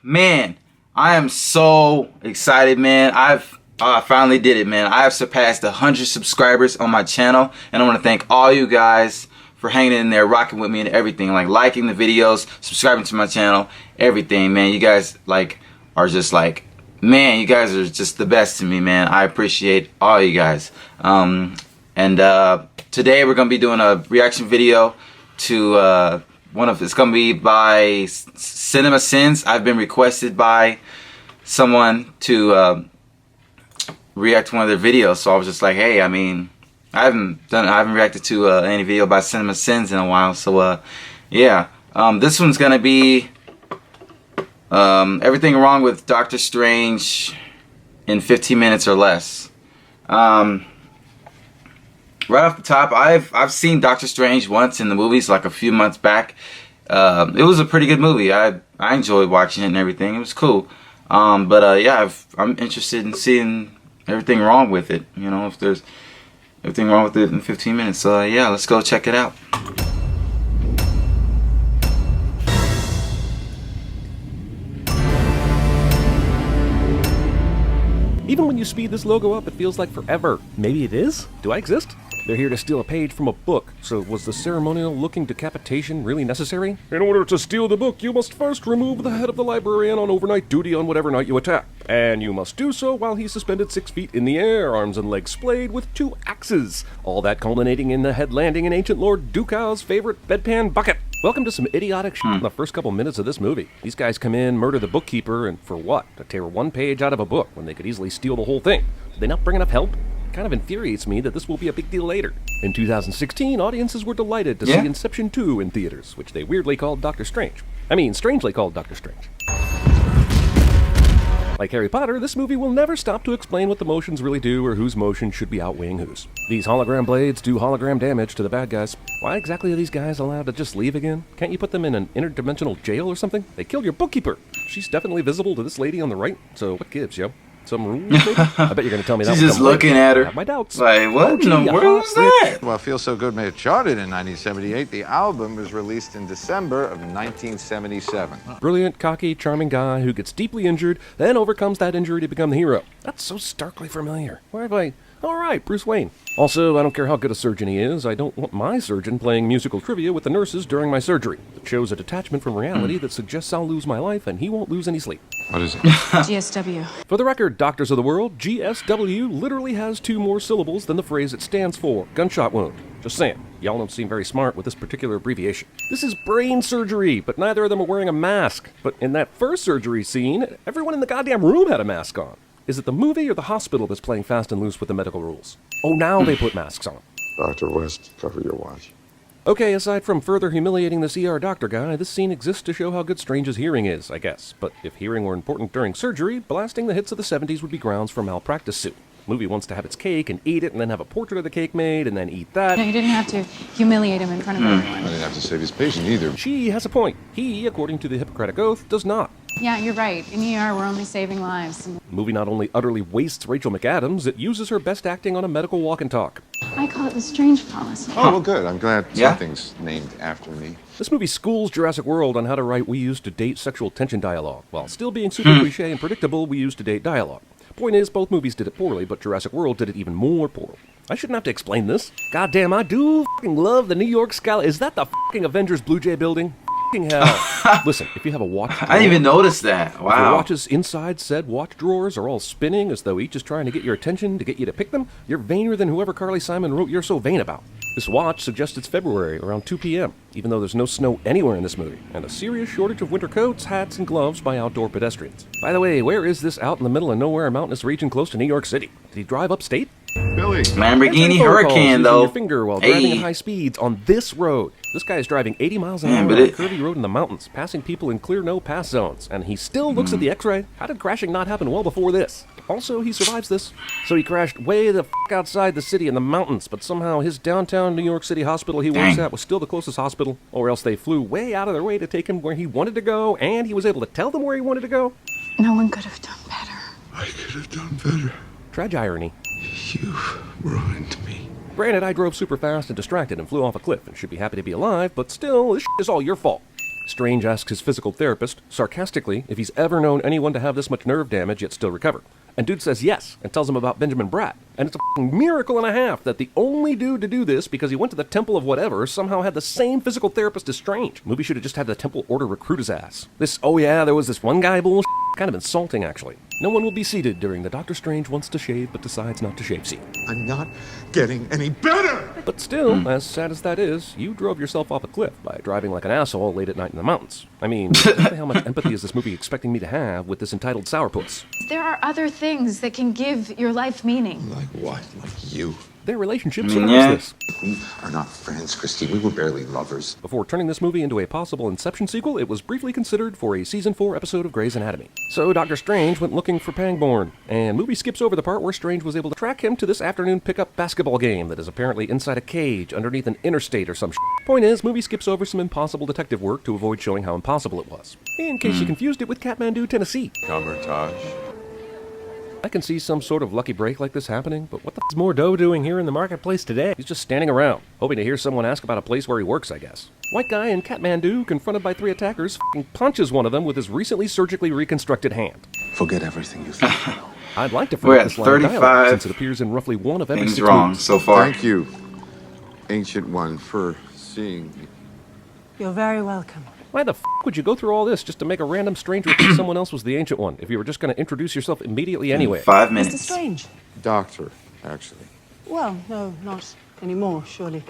Man, I am so excited, man. I finally did it, man. I have surpassed 100 subscribers on my channel, and I want to thank all you guys for hanging in there, rocking with me and everything, like liking the videos, subscribing to my channel, everything, man. You guys are just man, you guys are just the best to me, man. I appreciate all you guys. Today we're gonna be doing a reaction video to it's gonna be by Cinema Sins. I've been requested by someone to react to one of their videos, so I was just like, hey, I mean, I haven't reacted to any video by Cinema Sins in a while, so yeah. This one's gonna be everything wrong with Doctor Strange in 15 minutes or less. Right off the top, I've seen Doctor Strange once in the movies, like a few months back. It was a pretty good movie. I enjoyed watching it and everything. It was cool. Yeah, I'm interested in seeing everything wrong with it. You know, if there's everything wrong with it in 15 minutes. So yeah, let's go check it out. Even when you speed this logo up, it feels like forever. Maybe it is? Do I exist? They're here to steal a page from a book, so was the ceremonial-looking decapitation really necessary? In order to steal the book, you must first remove the head of the librarian on overnight duty on whatever night you attack. And you must do so while he's suspended 6 feet in the air, arms and legs splayed with 2 axes. All that culminating in the head landing in ancient Lord Dukau's favorite bedpan bucket. Welcome to some idiotic shit in the first couple minutes of this movie. These guys come in, murder the bookkeeper, and for what? To tear 1 page out of a book when they could easily steal the whole thing. Did they not bring enough help? It kind of infuriates me that this will be a big deal later. In 2016, audiences were delighted to see Inception 2 in theaters, which they weirdly called Doctor Strange. I mean, strangely called Doctor Strange. Like Harry Potter, this movie will never stop to explain what the motions really do or whose motion should be outweighing whose. These hologram blades do hologram damage to the bad guys. Why exactly are these guys allowed to just leave again? Can't you put them in an interdimensional jail or something? They killed your bookkeeper. She's definitely visible to this lady on the right, so what gives, yo? Some rules, maybe? I bet you're going to tell me that. She's just looking at her. I have my doubts. Like, what in the world was that? Well, Feel So Good made it charted in 1978. The album was released in December of 1977. Brilliant, cocky, charming guy who gets deeply injured, then overcomes that injury to become the hero. That's so starkly familiar. Where have I... All right, Bruce Wayne. Also, I don't care how good a surgeon he is, I don't want my surgeon playing musical trivia with the nurses during my surgery. It shows a detachment from reality that suggests I'll lose my life and he won't lose any sleep. What is it? GSW. For the record, Doctors of the World, GSW literally has 2 more syllables than the phrase it stands for. Gunshot wound. Just saying. Y'all don't seem very smart with this particular abbreviation. This is brain surgery, but neither of them are wearing a mask. But in that first surgery scene, everyone in the goddamn room had a mask on. Is it the movie or the hospital that's playing fast and loose with the medical rules? Oh, now they put masks on. Dr. West, cover your watch. Okay, aside from further humiliating this ER doctor guy, this scene exists to show how good Strange's hearing is, I guess. But if hearing were important during surgery, blasting the hits of the 70s would be grounds for malpractice suit. The movie wants to have its cake and eat it and then have a portrait of the cake made and then eat that. No, you didn't have to humiliate him in front of everyone. I didn't have to save his patient either. She has a point. He, according to the Hippocratic Oath, does not. Yeah, you're right. In ER, we're only saving lives. The movie not only utterly wastes Rachel McAdams, it uses her best acting on a medical walk and talk. I call it the Strange policy. Oh, well, good. I'm glad something's named after me. This movie schools Jurassic World on how to write we used to date sexual tension dialogue, while still being super cliche and predictable we used to date dialogue. Point is, both movies did it poorly, but Jurassic World did it even more poorly. I shouldn't have to explain this. Goddamn, I do f***ing love the New York sky. Is that the f***ing Avengers Blue Jay building? F***ing hell. Listen, if you have a watch drawer, I didn't even notice that. Wow. If your watches inside said watch drawers are all spinning as though each is trying to get your attention to get you to pick them, you're vainer than whoever Carly Simon wrote You're So Vain About. This watch suggests it's February, around 2 p.m., even though there's no snow anywhere in this movie, and a serious shortage of winter coats, hats, and gloves by outdoor pedestrians. By the way, where is this out in the middle of nowhere mountainous region close to New York City? Did he drive upstate? Billy. Lamborghini Hurricane, though. Your finger while driving at high speeds on this road. This guy is driving 80 miles an hour on a curvy road in the mountains, passing people in clear no-pass zones, and he still looks at the X-ray. How did crashing not happen well before this? Also, he survives this. So he crashed way the f*** outside the city in the mountains, but somehow his downtown New York City hospital he works at was still the closest hospital, or else they flew way out of their way to take him where he wanted to go, and he was able to tell them where he wanted to go. No one could have done better. I could have done better. Tragirony. You've ruined me. Granted, I drove super fast and distracted and flew off a cliff and should be happy to be alive, but still, this shit is all your fault. Strange asks his physical therapist, sarcastically, if he's ever known anyone to have this much nerve damage yet still recover. And dude says yes, and tells him about Benjamin Bratt. And it's a f***ing miracle and a half that the only dude to do this, because he went to the Temple of whatever, somehow had the same physical therapist as Strange. Movie should have just had the Temple Order recruit his ass. This, oh yeah, there was this one guy bullshit, kind of insulting actually. No one will be seated during the Doctor Strange wants to shave but decides not to shave scene. I'm not getting any better! But still, as sad as that is, you drove yourself off a cliff by driving like an asshole late at night in the mountains. I mean, how much empathy is this movie expecting me to have with this entitled sourpuss? There are other things that can give your life meaning. Like what? Like you? Their relationship yeah. serves this. We are not friends, Christy. We were barely lovers. Before turning this movie into a possible Inception sequel, it was briefly considered for a Season 4 episode of Grey's Anatomy. So Dr. Strange went looking for Pangborn, and movie skips over the part where Strange was able to track him to this afternoon pickup basketball game that is apparently inside a cage underneath an interstate or some shit. Point is, movie skips over some impossible detective work to avoid showing how impossible it was. In case you confused it with Kathmandu, Tennessee. Kamar-Taj. I can see some sort of lucky break like this happening, but what the f*** is more dough doing here in the marketplace today? He's just standing around, hoping to hear someone ask about a place where he works, I guess. White guy in Kathmandu, confronted by 3 attackers, f***ing punches one of them with his recently surgically reconstructed hand. Forget everything you think. I'd like to We're forget at this line of dialogue, 35 since it appears in roughly one of every things 6 wrong movies. so far. Thank you, Ancient One, for seeing me. You're very welcome. Why the f*** would you go through all this just to make a random stranger think someone else was the Ancient One, if you were just going to introduce yourself immediately anyway? 5 Mr. minutes. Strange? Doctor, actually. Well, no, not anymore, surely.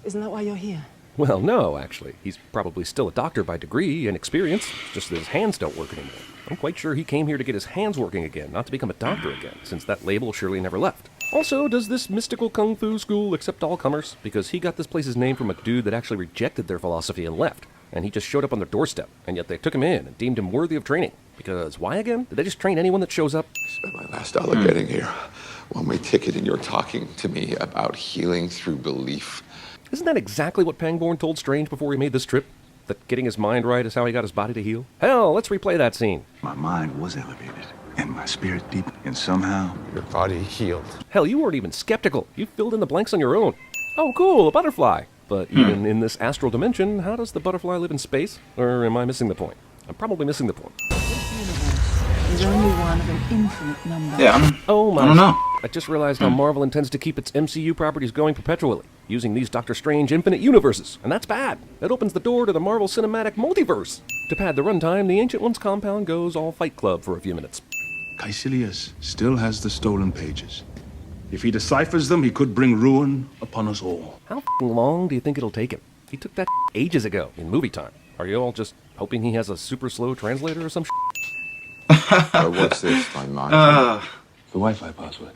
Isn't that why you're here? Well, no, actually. He's probably still a doctor by degree and experience, just that his hands don't work anymore. I'm quite sure he came here to get his hands working again, not to become a doctor again, since that label surely never left. Also, does this mystical kung fu school accept all comers? Because he got this place's name from a dude that actually rejected their philosophy and left. And he just showed up on their doorstep, and yet they took him in and deemed him worthy of training. Because why again? Did they just train anyone that shows up? I spent my last dollar getting here. One-way ticket, and you're talking to me about healing through belief. Isn't that exactly what Pangborn told Strange before he made this trip? That getting his mind right is how he got his body to heal? Hell, let's replay that scene. My mind was elevated, and my spirit deep, and somehow... Your body healed. Hell, you weren't even skeptical. You filled in the blanks on your own. Oh, cool, a butterfly. But even in this astral dimension, how does the butterfly live in space? Or am I missing the point? I'm probably missing the point. This universe is only one of an infinite number. Yeah, Oh my... I don't know. I just realized how Marvel intends to keep its MCU properties going perpetually, using these Doctor Strange infinite universes, and that's bad. It opens the door to the Marvel Cinematic Multiverse. To pad the runtime, the Ancient One's compound goes all Fight Club for a few minutes. Caecilius still has the stolen pages. If he deciphers them, he could bring ruin upon us all. How f***ing long do you think it'll take him? He took that ages ago in movie time. Are you all just hoping he has a super slow translator or some What's this, my mind? The Wi-Fi password.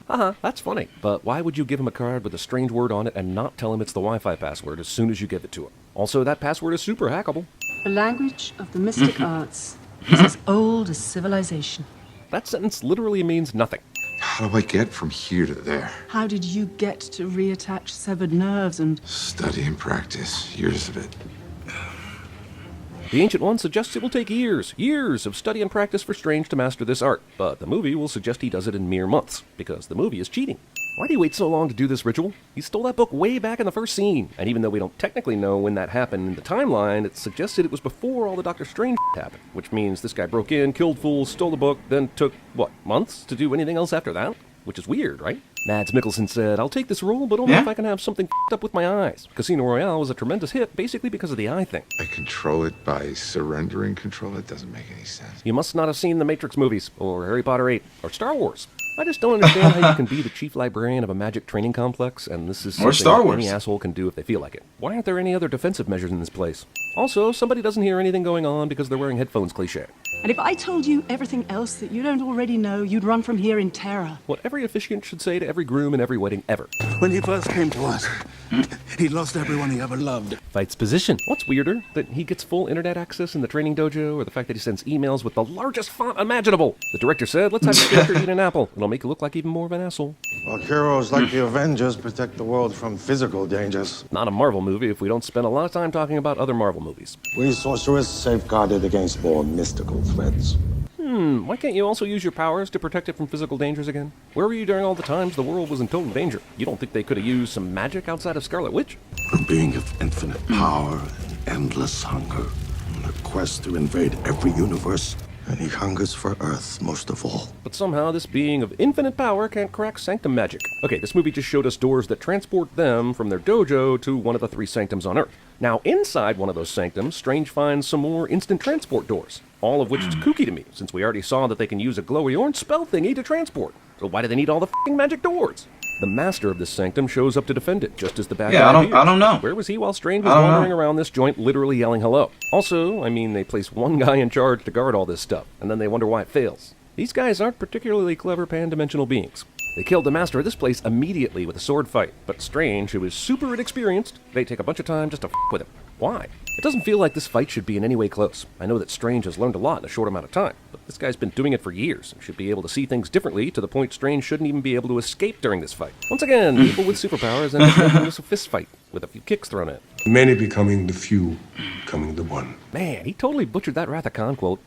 Haha, that's funny. But why would you give him a card with a strange word on it and not tell him it's the Wi-Fi password as soon as you give it to him? Also, that password is super hackable. The language of the mystic arts is as old as civilization. That sentence literally means nothing. How do I get from here to there? How did you get to reattach severed nerves and... Study and practice. Years of it. The Ancient One suggests it will take years of study and practice for Strange to master this art, but the movie will suggest he does it in mere months, because the movie is cheating. Why do you wait so long to do this ritual? He stole that book way back in the first scene, and even though we don't technically know when that happened in the timeline, it's suggested it was before all the Doctor Strange happened, which means this guy broke in, killed fools, stole the book, then took, what, months to do anything else after that? Which is weird, right? Mads Mikkelsen said, I'll take this role, but only if I can have something f***ed up with my eyes. Casino Royale was a tremendous hit, basically because of the eye thing. I control it by surrendering control. It doesn't make any sense. You must not have seen the Matrix movies, or Harry Potter 8, or Star Wars. I just don't understand how you can be the chief librarian of a magic training complex, and this is Or something Star Wars. any asshole can do if they feel like it. Why aren't there any other defensive measures in this place? Also, somebody doesn't hear anything going on because they're wearing headphones cliché. And if I told you everything else that you don't already know, you'd run from here in terror. What every officiant should say to every groom in every wedding ever. When he first came to us, he lost everyone he ever loved. Fight's position. What's weirder? That he gets full internet access in the training dojo, or the fact that he sends emails with the largest font imaginable? The director said, let's have your character eat an apple. It'll make you look like even more of an asshole. Well, heroes like the Avengers protect the world from physical dangers. Not a Marvel movie if we don't spend a lot of time talking about other Marvel movies. We sorcerers safeguarded against more mystical threats. Why can't you also use your powers to protect it from physical dangers again? Where were you during all the times the world was in total danger? You don't think they could have used some magic outside of Scarlet Witch? A being of infinite power and endless hunger, and a quest to invade every universe. And he hungers for Earth most of all. But somehow this being of infinite power can't crack Sanctum magic. Okay, this movie just showed us doors that transport them from their dojo to one of the 3 Sanctums on Earth. Now, inside one of those Sanctums, Strange finds some more instant transport doors. All of which is kooky to me, since we already saw that they can use a glowy orange spell thingy to transport. So why do they need all the f***ing magic doors? The master of this sanctum shows up to defend it, just as the bad guy appears. I don't know. Where was he while Strange was wandering around this joint literally yelling hello? Also, I mean, they place one guy in charge to guard all this stuff, and then they wonder why it fails. These guys aren't particularly clever pan-dimensional beings. They killed the master of this place immediately with a sword fight, but Strange, who is super inexperienced, they take a bunch of time just to f*** with him. Why? It doesn't feel like this fight should be in any way close. I know that Strange has learned a lot in a short amount of time, but this guy's been doing it for years and should be able to see things differently to the point Strange shouldn't even be able to escape during this fight. Once again, people with superpowers end up making this a fist fight with a few kicks thrown in. Many becoming the few, becoming the one. Man, he totally butchered that Wrath of Khan quote.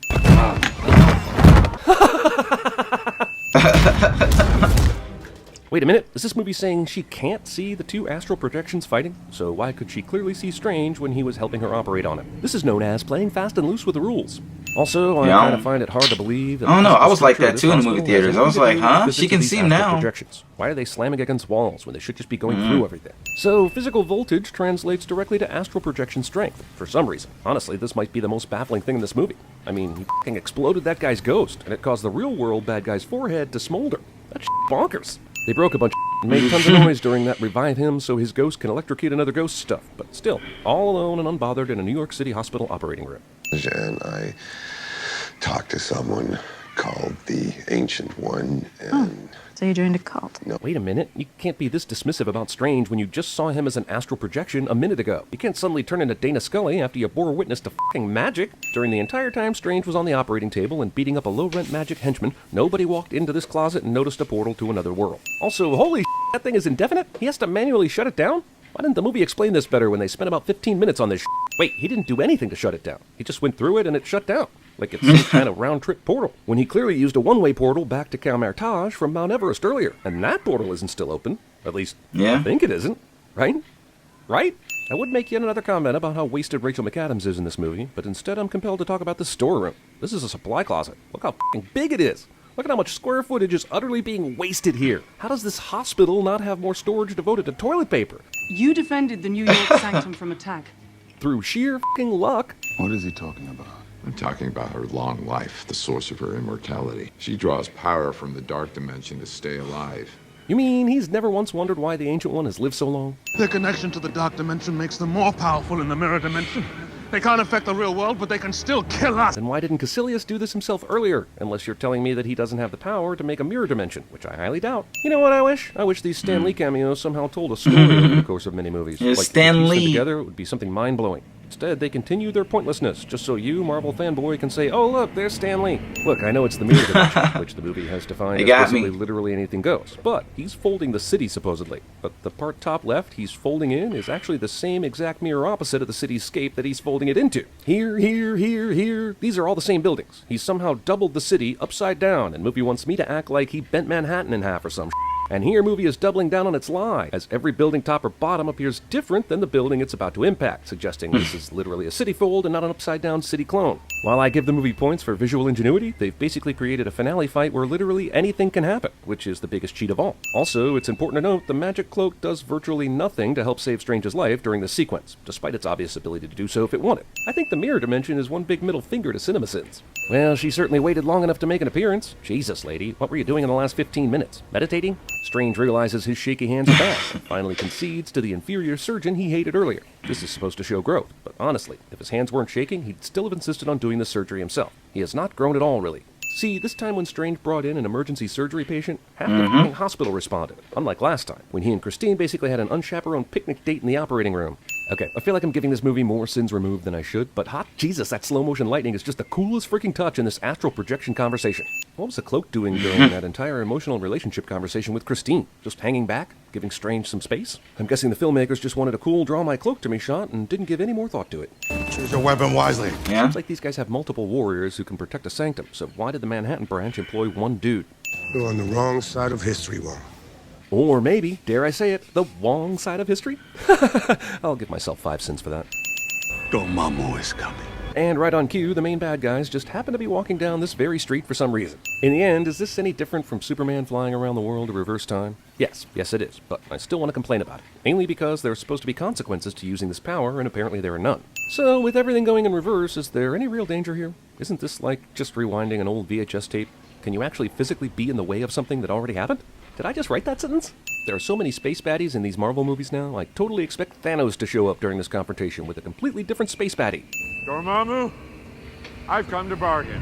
Wait a minute, is this movie saying she can't see the 2 astral projections fighting? So why could she clearly see Strange when he was helping her operate on him? This is known as playing fast and loose with the rules. Also, I kind of find it hard to believe that... I don't know, I was like that too in the movie theaters. I was like, huh? She can see him now. Projections. Why are they slamming against walls when they should just be going through everything? So, physical voltage translates directly to astral projection strength, for some reason. Honestly, this might be the most baffling thing in this movie. I mean, he f***ing exploded that guy's ghost, and it caused the real-world bad guy's forehead to smolder. That's bonkers. They broke a bunch of and made tons of noise during that revive him so his ghost can electrocute another ghost stuff, but still, all alone and unbothered in a New York City hospital operating room. And I talked to someone called the Ancient One, and... So you joined a cult? No. Wait a minute, you can't be this dismissive about Strange when you just saw him as an astral projection a minute ago. You can't suddenly turn into Dana Scully after you bore witness to f***ing magic. During the entire time Strange was on the operating table and beating up a low-rent magic henchman, nobody walked into this closet and noticed a portal to another world. Also, holy shit, that thing is indefinite? He has to manually shut it down? Why didn't the movie explain this better when they spent about 15 minutes on this shit? Wait, he didn't do anything to shut it down. He just went through it and it shut down. Like it's some kind of round-trip portal. When he clearly used a one-way portal back to Kamar-Taj from Mount Everest earlier. And that portal isn't still open. At least, I think it isn't. Right? Right? I would make yet another comment about how wasted Rachel McAdams is in this movie, but instead I'm compelled to talk about the storeroom. This is a supply closet. Look how f***ing big it is. Look at how much square footage is utterly being wasted here. How does this hospital not have more storage devoted to toilet paper? You defended the New York Sanctum from attack. Through sheer f***ing luck. What is he talking about? I'm talking about her long life, the source of her immortality. She draws power from the dark dimension to stay alive. You mean he's never once wondered why the Ancient One has lived so long? Their connection to the dark dimension makes them more powerful in the mirror dimension. They can't affect the real world, but they can still kill us. Then why didn't Caecilius do this himself earlier? Unless you're telling me that he doesn't have the power to make a mirror dimension, which I highly doubt. You know what I wish? I wish these Stan Lee cameos somehow told a story over the course of many movies. Yeah, like, Stan if you piece them Lee. together, it would be something mind-blowing. Instead, they continue their pointlessness, just so you, Marvel fanboy, can say, oh look, there's Stan Lee. Look, I know it's the mirror dimension, which the movie has defined as basically literally anything goes. But he's folding the city, supposedly. But the part top left he's folding in is actually the same exact mirror opposite of the cityscape that he's folding it into. Here, here, here, here. These are all the same buildings. He's somehow doubled the city upside down, and movie wants me to act like he bent Manhattan in half or some shit. And here movie is doubling down on its lie, as every building top or bottom appears different than the building it's about to impact, suggesting this is literally a city fold and not an upside-down city clone. While I give the movie points for visual ingenuity, they've basically created a finale fight where literally anything can happen, which is the biggest cheat of all. Also, it's important to note the magic cloak does virtually nothing to help save Strange's life during this sequence, despite its obvious ability to do so if it wanted. I think the mirror dimension is one big middle finger to CinemaSins. Well, she certainly waited long enough to make an appearance. Jesus, lady, what were you doing in the last 15 minutes? Meditating? Strange realizes his shaky hands are bad, and finally concedes to the inferior surgeon he hated earlier. This is supposed to show growth, but honestly, if his hands weren't shaking, he'd still have insisted on doing the surgery himself. He has not grown at all, really. See, this time when Strange brought in an emergency surgery patient, half the fucking hospital responded, unlike last time, when he and Christine basically had an unchaperoned picnic date in the operating room. Okay, I feel like I'm giving this movie more sins removed than I should, but hot Jesus, that slow-motion lightning is just the coolest freaking touch in this astral projection conversation. What was the cloak doing during that entire emotional relationship conversation with Christine? Just hanging back? Giving Strange some space? I'm guessing the filmmakers just wanted a cool draw my cloak to me shot and didn't give any more thought to it. Choose your weapon wisely. Yeah. Seems like these guys have multiple warriors who can protect a sanctum, so why did the Manhattan branch employ one dude? You're on the wrong side of history, Wong. Or maybe, dare I say it, the Wong side of history? I'll give myself 5 cents for that. Dormammu is coming. And right on cue, the main bad guys just happen to be walking down this very street for some reason. In the end, is this any different from Superman flying around the world to reverse time? Yes it is, but I still want to complain about it. Mainly because there are supposed to be consequences to using this power, and apparently there are none. So, with everything going in reverse, is there any real danger here? Isn't this like just rewinding an old VHS tape? Can you actually physically be in the way of something that already happened? Did I just write that sentence? There are so many space baddies in these Marvel movies now, I totally expect Thanos to show up during this confrontation with a completely different space baddie. Dormammu, I've come to bargain.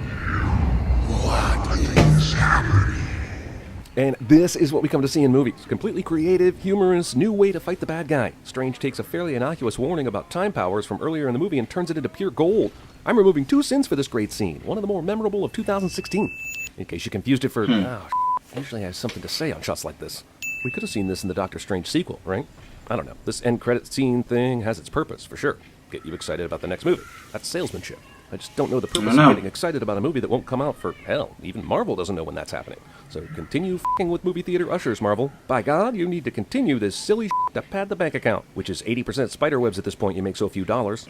What is happening? And this is what we come to see in movies. Completely creative, humorous, new way to fight the bad guy. Strange takes a fairly innocuous warning about time powers from earlier in the movie and turns it into pure gold. I'm removing 2 cents for this great scene, one of the more memorable of 2016. In case you confused it for, usually I have something to say on shots like this. We could have seen this in the Doctor Strange sequel, right? I don't know. This end credit scene thing has its purpose, for sure. Get you excited about the next movie. That's salesmanship. I just don't know the purpose of getting excited about a movie that won't come out for, hell, even Marvel doesn't know when that's happening. So continue f***ing with movie theater ushers, Marvel. By God, you need to continue this silly shit to pad the bank account, which is 80% spiderwebs at this point. You make so few dollars.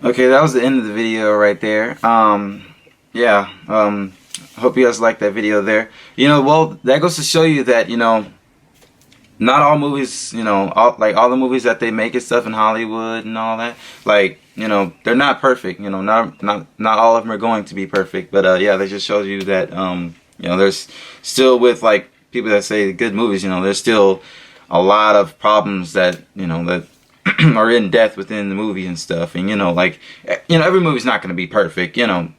Okay, that was the end of the video right there. Hope you guys liked that video there. You know, well, that goes to show you that, you know, not all movies, you know, all the movies that they make and stuff in Hollywood and all that, like, you know, they're not perfect. You know, not all of them are going to be perfect. But yeah, they just shows you that, you know, there's still, with like people that say good movies, you know, there's still a lot of problems that, you know, that are in depth within the movie and stuff. And, you know, like, you know, every movie's not going to be perfect, you know.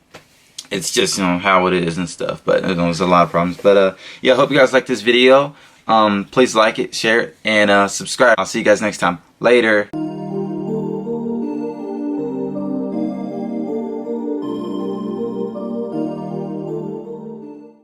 It's just, you know, how it is and stuff. But, you know, there's a lot of problems. But, yeah, I hope you guys like this video. Please like it, share it, and subscribe. I'll see you guys next time. Later.